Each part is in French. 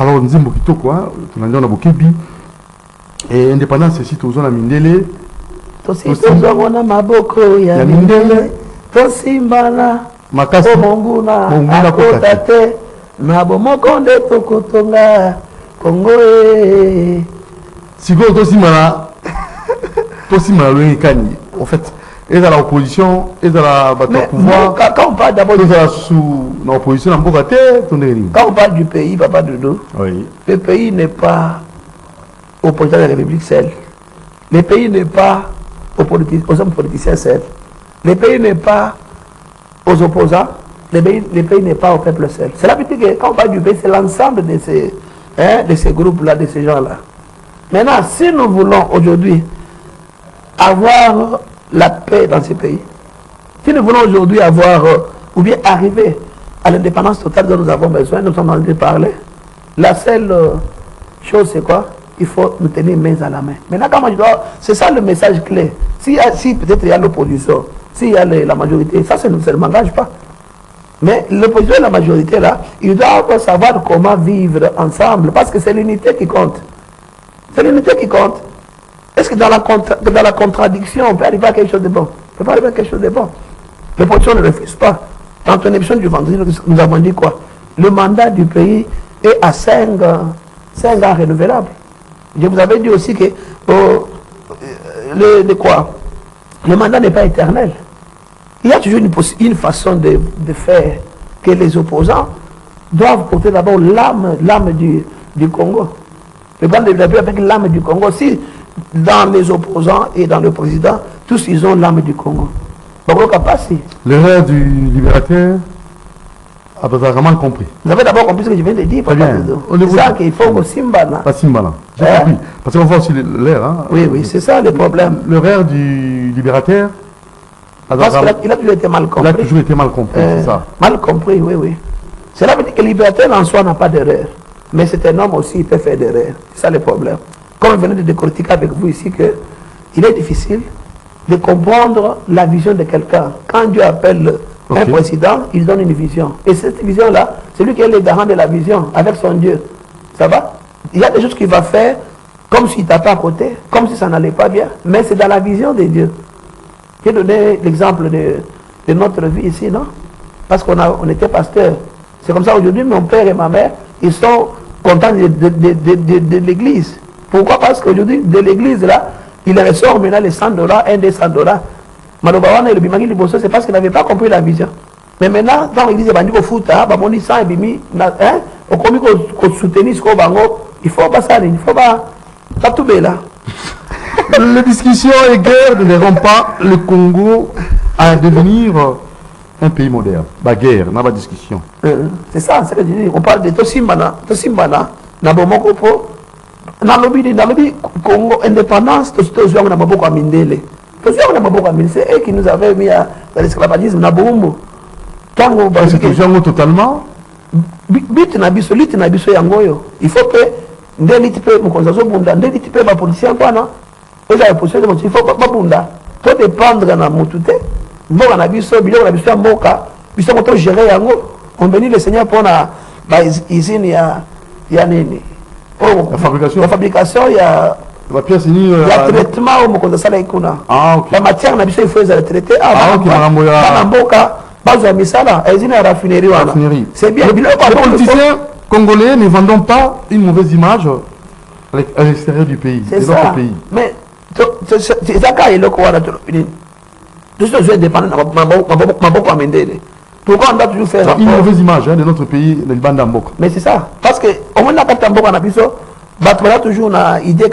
Alors, nous avons beaucoup quoi, on a beaucoup et indépendance, c'est si tu as Mindele. Tosi tozongona maboko ya Mindele. Tosimbana. Makasi. Monguna. Akotate. Mabomoko nde tokotonga. Congo e. Sigo tosimana. Tosimana le Kani. En fait, et dans l'opposition, et dans la pouvoir. Quand on parle d'abord sous l'opposition, quand on parle du pays, Papa Dodo, oui. Le pays n'est pas au président de la République seul. Le pays n'est pas aux hommes politiciens seuls. Le pays n'est pas aux opposants. Le pays n'est pas au peuple seul. Cela veut dire que quand on parle du pays, c'est l'ensemble de ces groupes-là, de ces gens-là. Maintenant, si nous voulons aujourd'hui avoir la paix dans ce pays, si nous voulons aujourd'hui avoir, ou bien arriver à l'indépendance totale dont nous avons besoin, nous sommes en train de parler, la seule chose c'est quoi? Il faut nous tenir main à la main. Maintenant, c'est ça le message clé. Si peut-être il y a l'opposition, s'il y a la majorité, ça ne m'engage pas. Mais l'opposition et la majorité là, ils doivent savoir comment vivre ensemble, parce que c'est l'unité qui compte. C'est l'unité qui compte. Est-ce que dans la contradiction, on peut arriver à quelque chose de bon? On peut pas arriver à quelque chose de bon. L'opposition ne refuse pas. Dans ton émission du vendredi, nous avons dit quoi? Le mandat du pays est à 5 ans renouvelables. Je vous avais dit aussi que le mandat n'est pas éternel. Il y a toujours une façon de faire que les opposants doivent porter d'abord l'âme du Congo. Le plan de développement avec l'âme du Congo. Si dans les opposants et dans le président, tous ils ont l'âme du Congo. L'erreur du libérateur a vraiment compris. Vous avez d'abord compris ce que je viens de dire. C'est ça qu'il faut au Simbana. Pas Simbana. J'ai compris. Parce qu'on voit aussi l'air. Hein. Oui, c'est ça le problème. L'erreur du libérateur. Parce qu'il a toujours été mal compris. Il a toujours été mal compris, c'est ça. Mal compris, oui. Cela veut dire que le libérateur en soi n'a pas d'erreur. Mais c'est un homme aussi, il peut faire d'erreur. C'est ça le problème. Comme je venais de décortiquer avec vous ici, qu'il est difficile de comprendre la vision de quelqu'un. Quand Dieu appelle un président, il donne une vision. Et cette vision-là, c'est lui qui est le garant de la vision avec son Dieu. Ça va? Il y a des choses qu'il va faire comme s'il tapait à côté, comme si ça n'allait pas bien. Mais c'est dans la vision de Dieu. J'ai donné l'exemple de notre vie ici, non? Parce qu'on était pasteur. C'est comme ça aujourd'hui, mon père et ma mère, ils sont contents de l'église. Pourquoi? Parce qu'aujourd'hui, de l'église, là, il ressort maintenant les $100, un des $100. Malobawana et le Bimagi Liboso, c'est parce qu'il n'avait pas compris la vision. Mais maintenant, dans l'église, il faut foot, il faut soutenir ce qu'on va il faut pas ça, il faut pas tout là. Les discussions et guerres ne verront pas le Congo à devenir un pays moderne. La guerre, n'a pas de discussion. C'est ça, c'est ce que je dis. On parle de Tosimbana, Nabomokopo, Nalobi, Congo, indépendance, Tosimbana, Naboko Amindele. Tosimbana, Naboko Amindele, c'est eux qui nous avaient mis à l'esclavagisme, Nabombo. C'est Tosimbana totalement. Bit Nabiso, Lit Nabiso Yangoyo. Il faut que Ndeliti pe Mokonzazo Bunda, Ndeliti pe politicien quoi, non? Il faut pas bunda. Faut dépendre de Moutouté. Mboka na biso, biloko na biso mboka, biso moto gérer yango. On bénit le Seigneur pour la usine ya nini. La fabrication, il y a la pièce ni le traitement au Mokonza sala ikuna. La matière na biso il faut les traiter na mboka, bazo misala, usine ya raffinerie wana. C'est bien. Les politiciens congolais ne vendons pas une mauvaise image à l'extérieur du pays, de notre pays. Mais c'est ça qu'il est quoi tout ce que je dépend de pourquoi on doit toujours faire une mauvaise image de notre pays, le Liban d'Amboka. Mais c'est ça, parce que au moins on a toujours une idée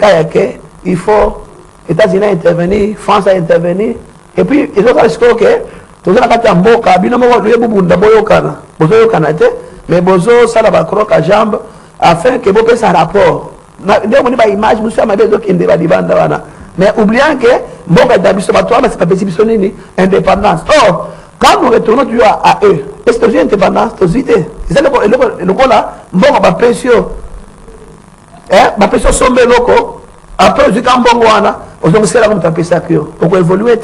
qu'il faut États-Unis intervenir, France a intervenir, et puis ils ont dit que tout ça a Amboka, mais bozo ça la croque à jambe afin que vous puissiez un rapport. Image, nous sommes mais oublions que Mboka d'Abisobatoire, c'est pas possible indépendance. Or, quand nous retournons toujours à eux, est-ce que j'ai indépendance? C'est ça le coup là, Mboka va pression. Ma pression sombre loco. Après, je quand Mbongo wana, on se là comme taper ça pour évoluer.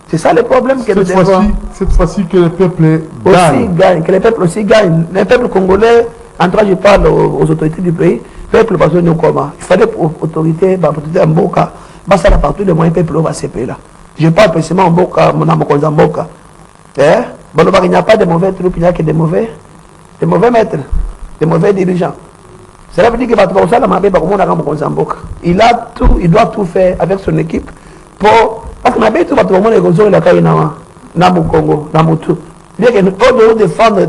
C'est ça le problème que nous devons. Cette fois-ci que le peuple gagne. Que le peuple aussi gagne. Le peuple congolais En tout cas, je parle aux autorités du pays. Peuple, parce que nous comment. Il fallait autorité, autorité en Mboka, ça la partout de moyens peuple va se payer là. Je parle précisément en Mboka, mon âme en Mboka. Bon, il n'y a pas de mauvais troupes, il n'y a que des mauvais maîtres, des mauvais dirigeants. Cela veut dire que il a tout, il doit tout faire avec son équipe pour. Parce que tout le monde est comme ça, il a dans le Congo, dans le tout. Bien que nous devons défendre,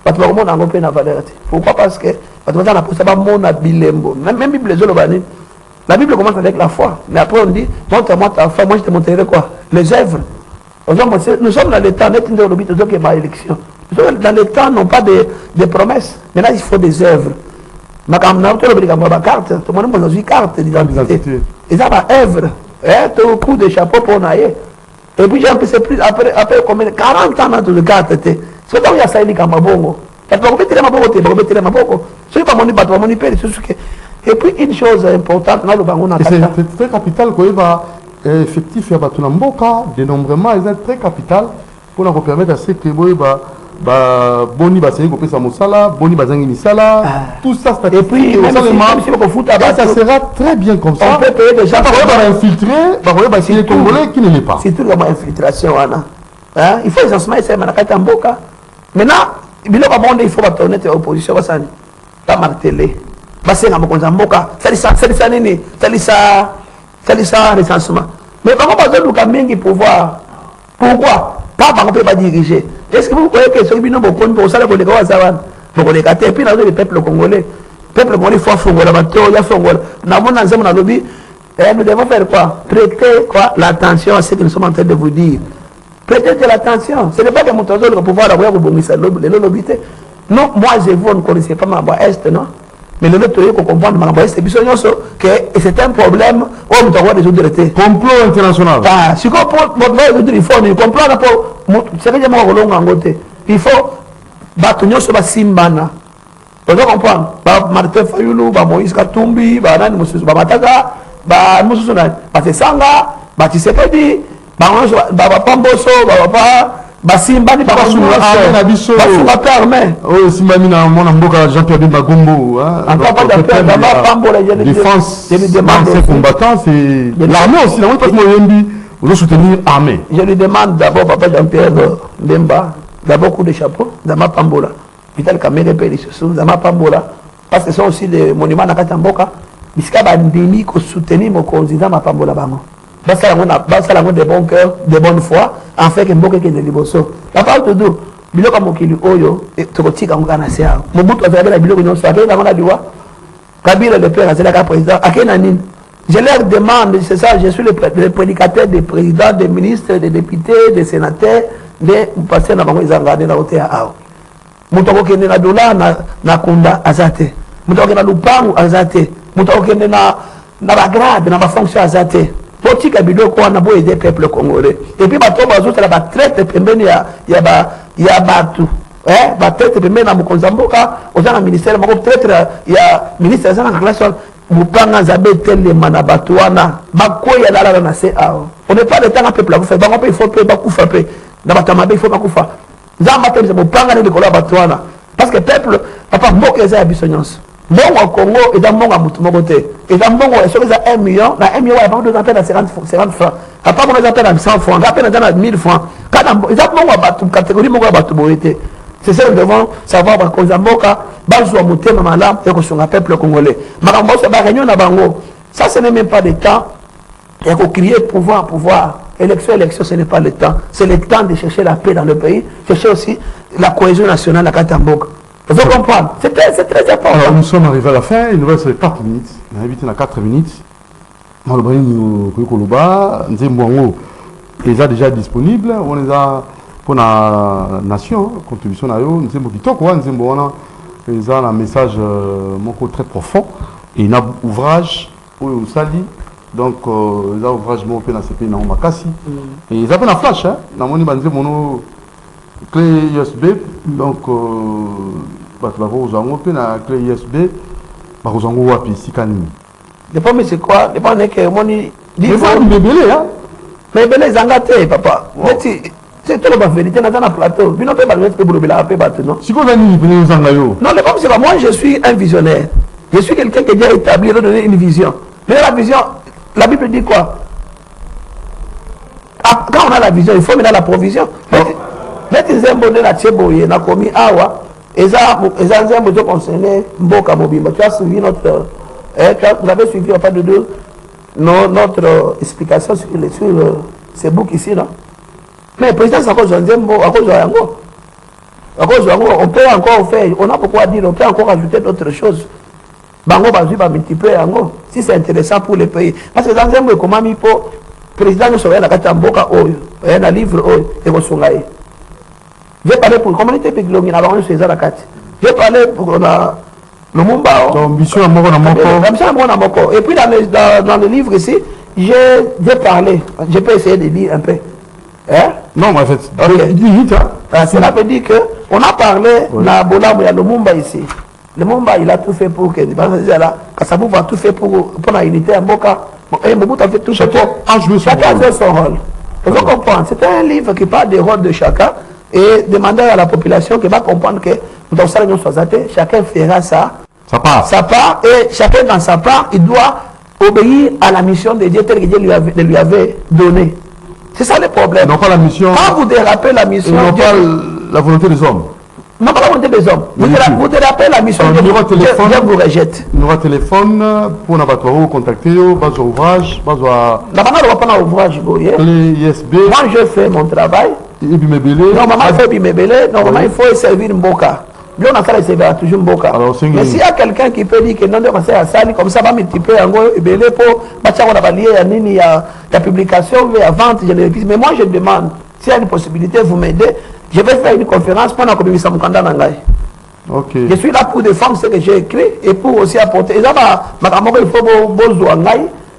parce que le monde a un peu de valeur. Pourquoi? Parce que on a posé un monde à Bilembo. Même Bible, la Bible commence avec la foi. Mais après on dit, montre-moi ta foi, moi je te montrerai quoi? Les œuvres. Nous sommes dans le temps, nous sommes dans l'élection. Nous sommes dans le temps, non pas des promesses. Maintenant, il faut des œuvres. Mais quand on a une carte, tout le monde a une carte d'identité. Et ça va œuvre. Tu as un coup de chapeau pour naïe. Et puis j'ai un peu plus, après 40 ans dans le carte. C'est comme il y a ça, il y a Mabongo. Et puis une chose importante, c'est très capital quand il va effectif, il y a Batunamboka, dénombrement, ils sont très capital pour nous permettre à ce que Boni Basani Kopé Samosala, Boni Bazangi Misala, tout ça, c'est et puis, même ça sera très bien comme ça. On peut payer des gens pour infiltrer, les Congolais qui ne l'est pas. C'est tout comme infiltration, il faut les enseignements, c'est Manakata Mboka. Maintenant, il faut tourner l'opposition, ça va marteler. C'est un Mboka, c'est ça, recensement. Mais comment pas de pouvoir? Pourquoi? Pas on ne peut pas diriger. Est-ce que vous croyez que ceux qui nous ont pour ça, pour les Gawazawan, pour les gâter, et puis dans le peuple congolais, il faut faire la lobby. Nous devons faire quoi? Prêter l'attention à ce que nous sommes en train de vous dire. Prêtez de l'attention. Ce n'est pas que mon trésor le pouvoir d'avoir le lobby. Non, moi je vous ne connaissez pas ma voix est, non? Mais le nôtre, il faut comprendre que c'est un problème où on doit résoudre. Complot international. Si on peut résoudre, il faut comprendre ce que j'ai il faut battre Simbana. Vous comprenez? Martin Fayulu, Moïse Katumbi, Mataka, Sanga, Tshisekedi, Pamboso, Basimbani Jean-Pierre Bagombo. Défense, c'est combattant, c'est l'armée aussi. Vous devez soutenir l'armée. Je lui demande d'abord, papa Jean-Pierre Bemba, d'abord coup de chapeau, Zama Pambola. Vital Kamere Pélissousou, Zama Pambola. Parce que ce sont aussi des monuments à Katamboka. Iska Bandini, qui soutenir mon candidat Pambola Bango. Basa de bon cœur, de bonne foi, en fait que Mboka qui est de Liboso. La parole de deux, Biloko Mokili Oyo, et Trotika Mokanasia. Mobutu avait la Biloko Nyon Swabé, dans la Diwa. Kabila le père, c'est la président. Akenanin. Je leur demande, c'est ça, je suis le prédicateur des présidents, des ministres, des députés, des sénateurs, des passés dans les engagés dans l'hôtel à Ao. Moutoko Kende na Dola na Kunda Azate. Moutoko Kende na Lupangu Azate. Moutoko Kende na Bagrade, na Bafonction Azate. Politique à Biloko, on a beau aider le peuple congolais. Et puis, bateau, bateau, la traite, il y a Batou. La traite, il y a Mokonzamboka, au sein du ministère, il y a ministère de la relation. Mupanga Zabé tel les Manabatouana, Bakoya la na se ao. On n'est pas le temps à peuple à vous faire. Il faut payer beaucoup frapper. Dans Batamabé, il faut pas coup faire. Zamatem, c'est Mupanga de Nicolas Batouana. Parce que le peuple, papa, beaucoup les habitués. Bon au Congo et dans mon côté. Et dans mon côté, sur les 1 million, dans 1 million, il y a pas de appels à 50 francs. Après, on les appelle à 100 francs, après, on a 1000 francs. Quand ils ont une catégorie, mon battu. C'est ça que nous devons savoir parce que Zamboka, Bazou Mouté, Mamala, et que son peuple congolais. Marambo, c'est la réunion à Bango. Ça, ce n'est même pas le temps. Il y a qu'à crier pouvoir. Élection, ce n'est pas le temps. C'est le temps de chercher la paix dans le pays, chercher aussi la cohésion nationale à Katamboka. Vous comprenez? C'est très important. Alors, nous sommes arrivés à la fin, il nous reste 4 minutes. On a invité à 4 minutes. Nous est déjà disponible. On les a pour la nation, contribution à eux. Nous avons un message très profond. Et il y a un ouvrage où on sali. Donc, il y a un ouvrage qui est dans ce pays, et ils ont un flash. Dans mon clé USB. Donc, la clé USB, Dépend, mais c'est quoi? Dépend, que mon. Mais belé, hein? Mais belé, zangate, papa. C'est tout la vérité, dans un plateau. Non, les problème, c'est pas moi, je suis un visionnaire. Je suis quelqu'un qui a déjà établi, a donné une vision. Mais la vision, la Bible dit quoi? Quand on a la vision, il faut mener la provision. Mais tu sais, bonne la tcheboye, na komi awa, et ça, ils concerné Mboka Mobimba. Tu as suivi notre. Vous avez suivi, pas de deux, notre explication sur ces boucs ici, non? Mais le président, c'est à cause de Nzembo, à cause de Yango. À cause de Yango, on peut encore faire, on a beaucoup à dire, on peut encore ajouter d'autres choses. Bango va multiplier Yango, si c'est intéressant pour le pays. Parce que dans Nzembo, comment il faut, le président nous sauver la carte en Boka, il y a un livre, et vous soulagez. J'ai parlé pour la communauté Péglongi, on a la carte. J'ai parlé pour la. Le Mumba. L'ambition à Moko. Et puis dans le livre ici, j'ai parlé. Je peux essayer de lire un peu. Hein? Non, en fait, cela veut dire qu'on a parlé dans le Mumba ici. Le Mumba, il a tout fait pour que. Kassabou va tout fait pour la unité à Mboka. Et Mobutu a fait tout. Chacun a fait son rôle. Il faut comprendre. C'est un livre qui parle des rôles de chacun et demander à la population qui va comprendre que dans ça, chacun fera sa part, et chacun dans sa part, il doit obéir à la mission de Dieu telle que Dieu lui avait donnée. C'est ça le problème. Non pas la mission. Quand vous dérapez la mission. Non pas la volonté des hommes. Non pas la volonté des hommes. Vous dérapez la mission. Dieu vous rejette. Nous avons téléphone pour nous contacter, bas ouvrage, bas ouvrage. ISB. Moi je fais mon travail. Normalement il faut bimébélé. Normalement il faut servir Mboka. Là, on a fait les toujours Mboka. Mais s'il y a quelqu'un qui peut dire que non, on va faire comme ça, va multiplier en gros, et pour il y a la publication, la vente, mais moi je demande, s'il y a une possibilité, vous m'aidez, je vais faire une conférence pour la communauté Samukanda Nangai. Je suis là pour défendre ce que j'ai écrit et pour aussi apporter. Il faut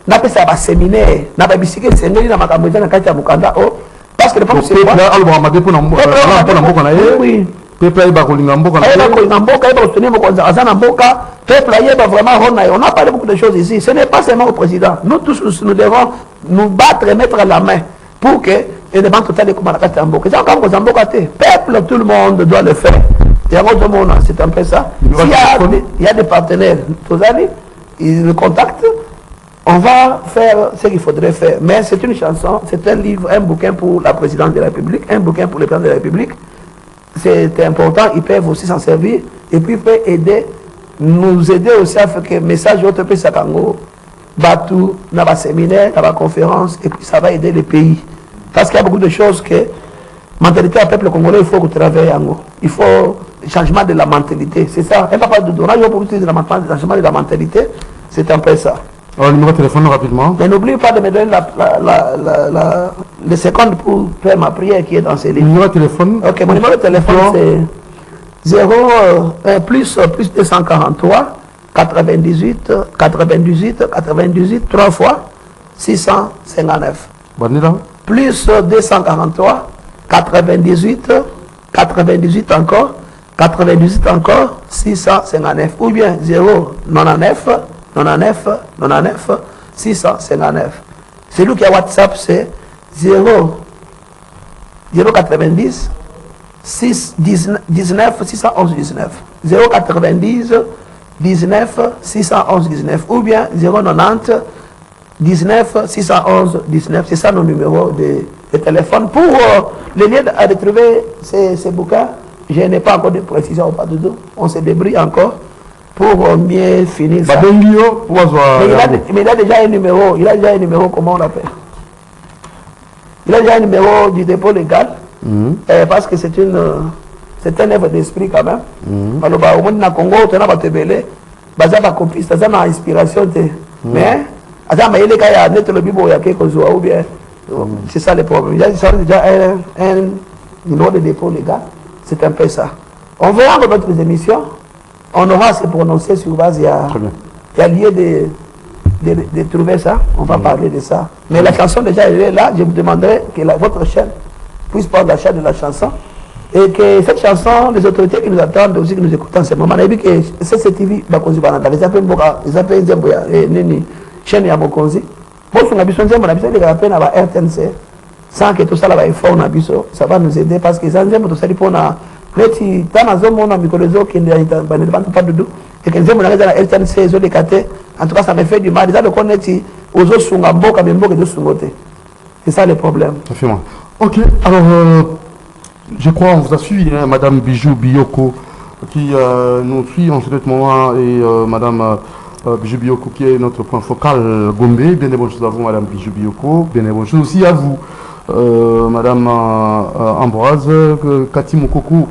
n'a pas ça séminaire, n'a pas biscuit, c'est une na makamboza na kati ya Mukanda parce que le problème c'est quoi? Oui. Peuple va kolinga mboka on a parlé beaucoup de choses ici. Ce n'est pas seulement au président. Nous tous nous devons nous battre et mettre la main pour que le débat total de Kumanakati Mboka. Peuple, tout le monde doit le faire. C'est un peu ça. S'il y a des partenaires, ils le contactent. On va faire ce qu'il faudrait faire. Mais c'est une chanson, c'est un livre, un bouquin pour la présidence de la République, un bouquin pour le président de la République. C'est important, ils peuvent aussi s'en servir. Et puis ils peuvent aider, nous aider aussi à faire que le message autre pays Sakango, Batou, dans la séminaire, dans la conférence, et puis ça va aider le pays. Parce qu'il y a beaucoup de choses que, mentalité du peuple congolais, il faut travailler en haut. Il faut changement de la mentalité. C'est ça. Un papa de donnage, il faut utiliser le changement de la mentalité. C'est un peu ça. Alors, le numéro de téléphone rapidement. Mais n'oublie pas de me donner les secondes pour faire ma prière qui est dans ces livres. Le numéro de téléphone. Ok, mon numéro de téléphone c'est 243 98 98 98 3 fois 659. Plus 243 98 98 encore 98 encore 659 ou bien 099 99 99 659. Celui qui a WhatsApp, c'est 090 6 19 611 19. 090 19 611 19 ou bien 090 19 611 19. C'est ça nos numéros de téléphone. Pour les liens à retrouver ces bouquins, je n'ai pas encore de précision. On se débrouille encore pour mieux finir ça. Mais il a déjà un numéro. Il a déjà un numéro, comment on l'appelle? Il a déjà un numéro du dépôt légal. Parce que c'est un œuvre d'esprit quand même. Au monde na Congo, on a batebele, baza ba copiste, ça na inspiration te. Mais ata ma ile kaya net le bibo ya quelque chose ou bien c'est ça le problème. Il y a déjà un numéro de dépôt légal. C'est un peu ça. On verra dans notre émission. On aura à se prononcer sur base, il y a lieu de trouver ça, on va parler de ça. Mais la chanson déjà elle est là, je vous demanderai que votre chaîne puisse prendre la chaîne de la chanson et que cette chanson, les autorités qui nous attendent aussi, qui nous écoutent en ce moment, on a vu que CCTV, les appels chaîne ya Mokonzi, bon, on a besoin de RTNC, sans que tout ça là effort na biso, ça va nous aider parce que ça nous aime tout ça pour na neti tana zomo na mikolezo qui ne pas de doux et que nous aimons la LTNC zo décaté. En tout cas, ça me fait du mal. Ça le connaître aux autres sunga mboka mais mboka de sungote. C'est ça le problème. Parfaitement. Ok, alors je crois on vous a suivi, hein, Madame Bijou Bioko qui nous suit en ce moment et Madame Bijou Bioko qui est notre point focal Gombe. Bien des bonnes choses à vous, Madame Bijou Bioko. Bien des bonnes choses aussi à vous, Madame Ambroise Kati Mokoku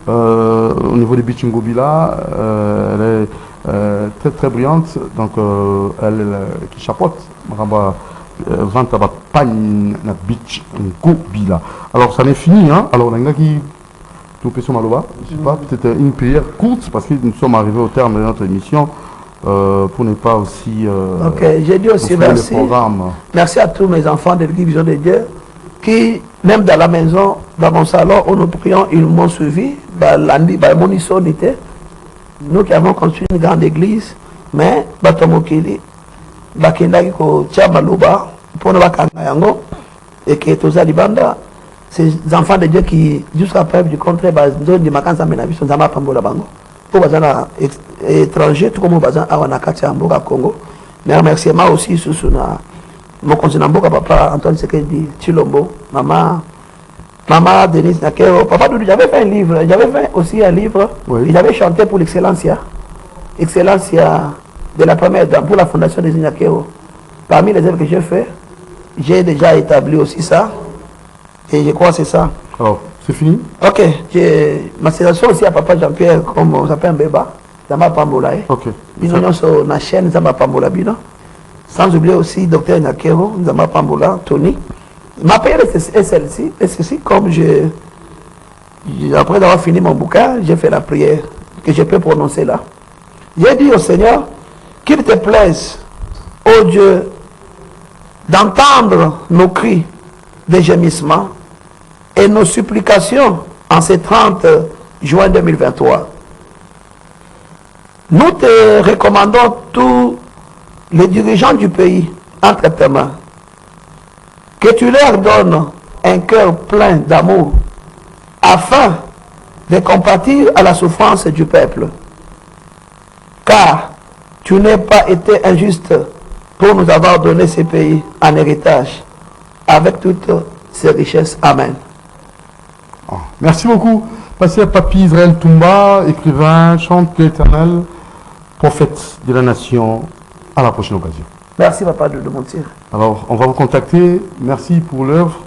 au niveau des Bichingobila. Elle est très très brillante, donc elle qui chapeaute vente à pagne na beach Ngobila. Alors ça n'est fini, hein. Alors les gars qui tout peut sur Maloba, je sais pas, peut-être une prière courte parce que nous sommes arrivés au terme de notre émission pour ne pas aussi ok, j'ai dit aussi merci. Merci à tous mes enfants de l'équipe Vision de Dieu qui, même dans la maison, dans mon salon où nous prions, ils m'ont suivi. Mon isonité. Nous qui avons construit une grande église, mais Batomokili, Bakindaki ko Tchamaluba, pour nous Bakangayango, et que tous les Libanda, ces enfants de Dieu qui, jusqu'à preuve du contraire, nous ont Makansa Menabi, sont Zama Pambola Bango, pour les étrangers, tout comme Bazan Awanakati Amboka Congo. Mais remerciement aussi sous mon continent Mboka, papa Antoine Sekedi, Chilombo, maman Denise Nakero, papa Doudou, j'avais fait un livre, j'avais fait aussi un livre, oui. Et j'avais chanté pour l'excellencia de la première dame, pour la fondation des Nakero. Parmi les œuvres que j'ai fait, j'ai déjà établi aussi ça, et je crois que c'est ça. Alors, c'est fini? Ok, ma situation aussi à papa Jean-Pierre, comme on s'appelle Mbeba, Zama Pambola. Ok. Ils ont sur la chaîne Zama Pambola, sans oublier aussi Docteur Nakero, Zama Pambola, Tony. Ma prière est celle-ci, et ceci, comme après avoir fini mon bouquin, j'ai fait la prière que je peux prononcer là. J'ai dit au Seigneur, qu'il te plaise, ô Dieu, d'entendre nos cris de gémissement et nos supplications en ce 30 juin 2023. Nous te recommandons tous les dirigeants du pays entre tes mains. Que tu leur donnes un cœur plein d'amour afin de compatir à la souffrance du peuple. Car tu n'as pas été injuste pour nous avoir donné ce pays en héritage avec toutes ses richesses. Amen. Merci beaucoup. Pasteur Papi Israël Toumba, écrivain, chante l'Éternel, prophète de la nation. À la prochaine occasion. Merci papa de mentir. Alors, on va vous contacter. Merci pour l'œuvre.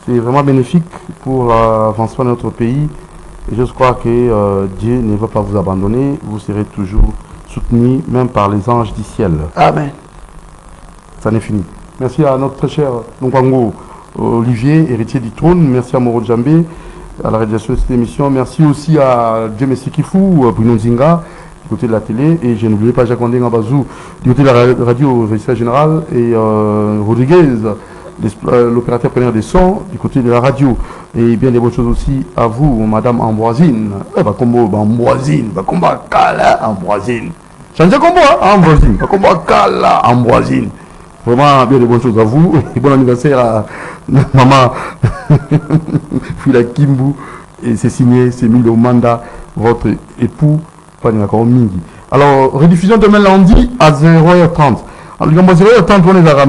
C'est vraiment bénéfique pour l'avancement de notre pays. Et je crois que Dieu ne va pas vous abandonner. Vous serez toujours soutenu, même par les anges du ciel. Amen. Ça n'est fini. Merci à notre très cher Nongwango Olivier, héritier du trône. Merci à Moro Djambé, à la réalisation de cette émission. Merci aussi à Djemé Sikifou, Bruno Zinga, du côté de la télé, et je n'oubliais pas Jacques Andé Ngabazou du côté de la radio Registre Général, et Rodriguez, l'opérateur preneur des sons du côté de la radio, et bien des bonnes choses aussi à vous, Madame Ambroisine. Ambroisine, Ambroisine. Changez combo, Ambroisine, Ambroisine. Vraiment bien des bonnes choses à vous, et bon anniversaire à maman Fila Kimbu, et c'est signé, c'est mis le mandat, votre époux. Alors, rediffusion demain lundi à 0h30. Alors, 0h30, on est à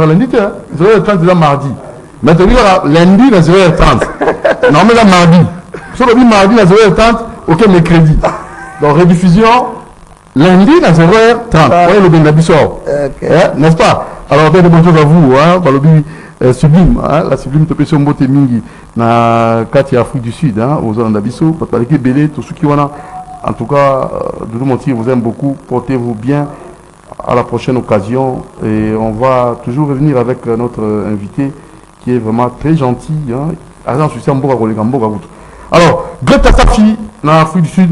lundi, 0h30 c'est mardi. Maintenant, lundi à 0h30. Non, mais là, mardi. Sur le mardi à 0h30, aucun mercredi. Donc, rediffusion lundi à 0h30. Voyez le bien d'habitude. N'est-ce pas? Alors, bien de bonnes choses à vous. Hein, sublime, hein, la sublime topétion Mbote Mingi, na Kati Afrique du Sud, hein, aux zones d'Abisso, parce que Belé, tout ce qui en a. En tout cas, Doudou Montier vous aime beaucoup. Portez-vous bien. À la prochaine occasion. Et on va toujours revenir avec notre invité qui est vraiment très gentil. Hein. Alors, Greta Safi, dans l'Afrique du Sud,